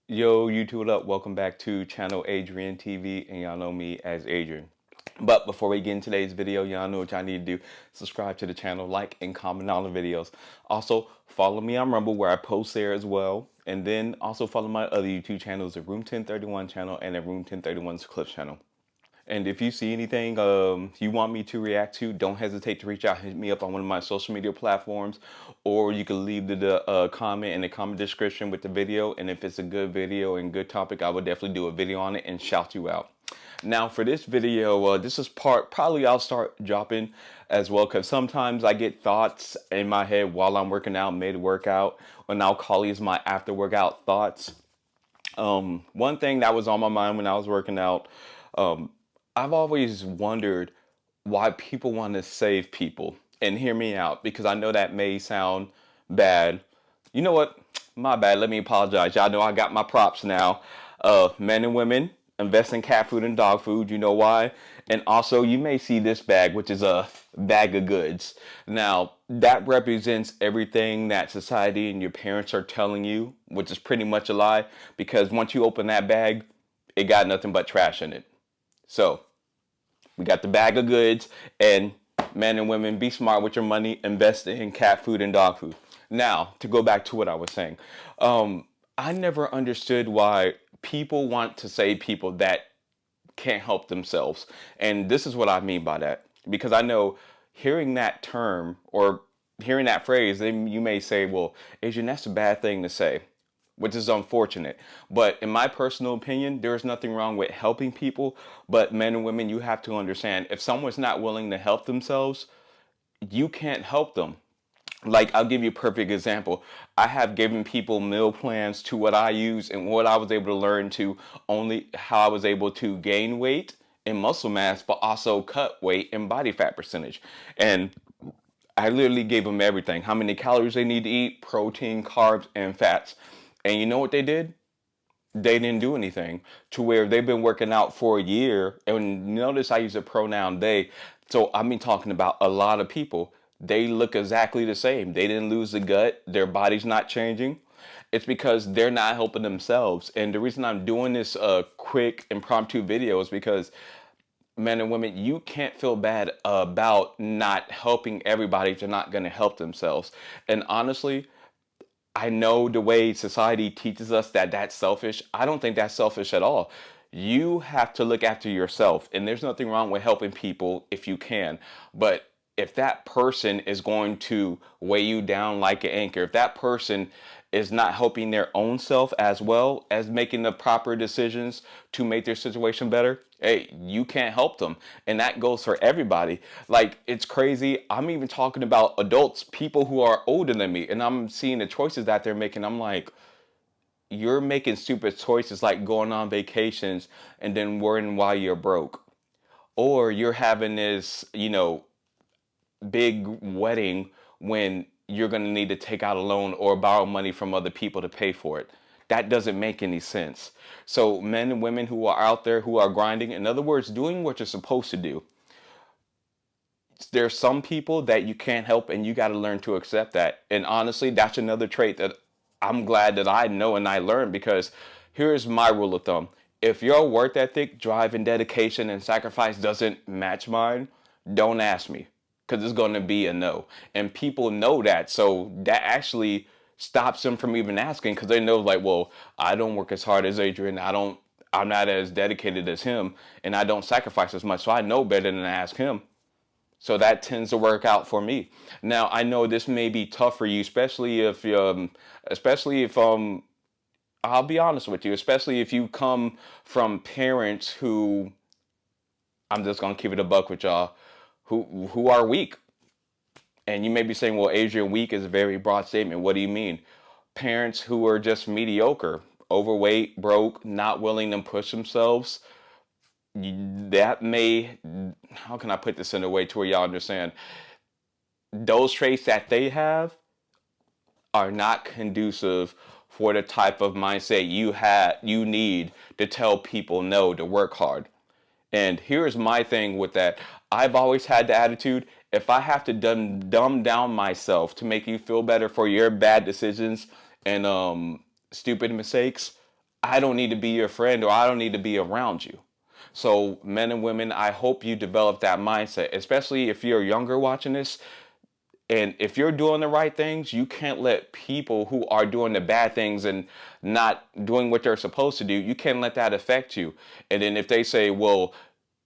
Yo, YouTube, what up? Welcome back to Channel Adrian TV, and y'all know me as Adrian. But before we get in today's video, y'all know what y'all need to do. Subscribe to the channel, like, and comment on the videos. Also, follow me on Rumble where I post there as well. And then also follow my other YouTube channels, the Room 1031 channel and the Room 1031's Clips channel. And if you see anything you want me to react to, don't hesitate to reach out, hit me up on one of my social media platforms, or you can leave the comment in the comment description with the video. And if it's a good video and good topic, I will definitely do a video on it and shout you out. Now for this video, this is probably I'll start dropping as well, because sometimes I get thoughts in my head while I'm working out, mid-workout, and I'll call these my after workout thoughts. One thing that was on my mind when I was working out, um, I've always wondered why people want to save people. And hear me out, because I know that may sound bad. You know what? My bad. Let me apologize. Y'all know I got my props now. Men and women invest in cat food and dog food. You know why? And also, you may see this bag, which is a bag of goods. Now, that represents everything that society and your parents are telling you, which is pretty much a lie, because once you open that bag, it got nothing but trash in it. So, we got the bag of goods, and men and women, be smart with your money, invest in cat food and dog food. Now, to go back to what I was saying, I never understood why people want to save people that can't help themselves. And this is what I mean by that. Because I know hearing that term or hearing that phrase, then you may say, well, Adrian, that's a bad thing to say, which is unfortunate. But in my personal opinion, there is nothing wrong with helping people. But men and women, you have to understand, if someone's not willing to help themselves, you can't help them. Like, I'll give you a perfect example. I have given people meal plans to what I use and what I was able to learn to, only how I was able to gain weight and muscle mass, but also cut weight and body fat percentage. And I literally gave them everything, how many calories they need to eat, protein, carbs, and fats. And you know what they did? They didn't do anything, to where they've been working out for a year. And notice I use the pronoun they. So I mean, talking about a lot of people. They look exactly the same. They didn't lose the gut. Their body's not changing. It's because they're not helping themselves. And the reason I'm doing this quick impromptu video is because, men and women, you can't feel bad about not helping everybody if they're not going to help themselves. And honestly, I know the way society teaches us that that's selfish. I don't think that's selfish at all. You have to look after yourself, and there's nothing wrong with helping people if you can. But if that person is going to weigh you down like an anchor, if that person is not helping their own self as well as making the proper decisions to make their situation better, hey, you can't help them. And that goes for everybody. Like, it's crazy. I'm even talking about adults, people who are older than me, and I'm seeing the choices that they're making. I'm like, you're making stupid choices like going on vacations and then worrying why you're broke. Or you're having this, big wedding when you're going to need to take out a loan or borrow money from other people to pay for it. That doesn't make any sense. So men and women who are out there who are grinding, in other words, doing what you're supposed to do, there's some people that you can't help, and you got to learn to accept that. And honestly, that's another trait that I'm glad that I know and I learned, because here's my rule of thumb. If your work ethic, drive, and dedication and sacrifice doesn't match mine, don't ask me, because it's going to be a no. And people know that. So that actually stops them from even asking, because they know, like, well, I don't work as hard as Adrian. I'm not as dedicated as him, and I don't sacrifice as much. So I know better than to ask him. So that tends to work out for me. Now, I know this may be tough for you, especially if I'll be honest with you, especially if you come from parents who, I'm just gonna keep it a buck with y'all, who are weak. And you may be saying, well, Adrian, weak is a very broad statement. What do you mean? Parents who are just mediocre, overweight, broke, not willing to push themselves. That may, how can I put this in a way to where y'all understand? Those traits that they have are not conducive for the type of mindset you need to tell people no, to work hard. And here's my thing with that. I've always had the attitude, if I have to dumb down myself to make you feel better for your bad decisions and stupid mistakes, I don't need to be your friend, or I don't need to be around you. So men and women, I hope you develop that mindset, especially if you're younger watching this. And if you're doing the right things, you can't let people who are doing the bad things and not doing what they're supposed to do, you can't let that affect you. And then if they say, well,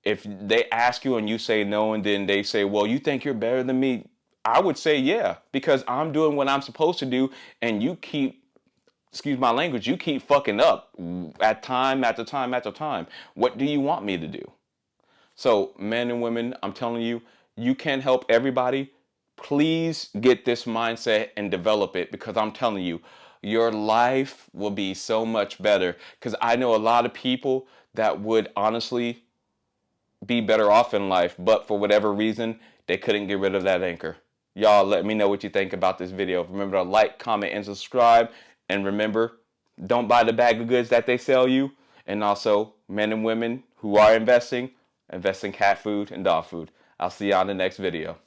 if they ask you and you say no, and then they say, well, you think you're better than me, I would say, yeah, because I'm doing what I'm supposed to do, and you keep, excuse my language, you keep fucking up at time after time after time. What do you want me to do? So, men and women, I'm telling you, you can help everybody. Please get this mindset and develop it, because I'm telling you, your life will be so much better. Because I know a lot of people that would honestly be better off in life, but for whatever reason, they couldn't get rid of that anchor. Y'all, let me know what you think about this video. Remember to like, comment, and subscribe. And remember, don't buy the bag of goods that they sell you. And also, men and women who are investing, invest in cat food and dog food. I'll see y'all in the next video.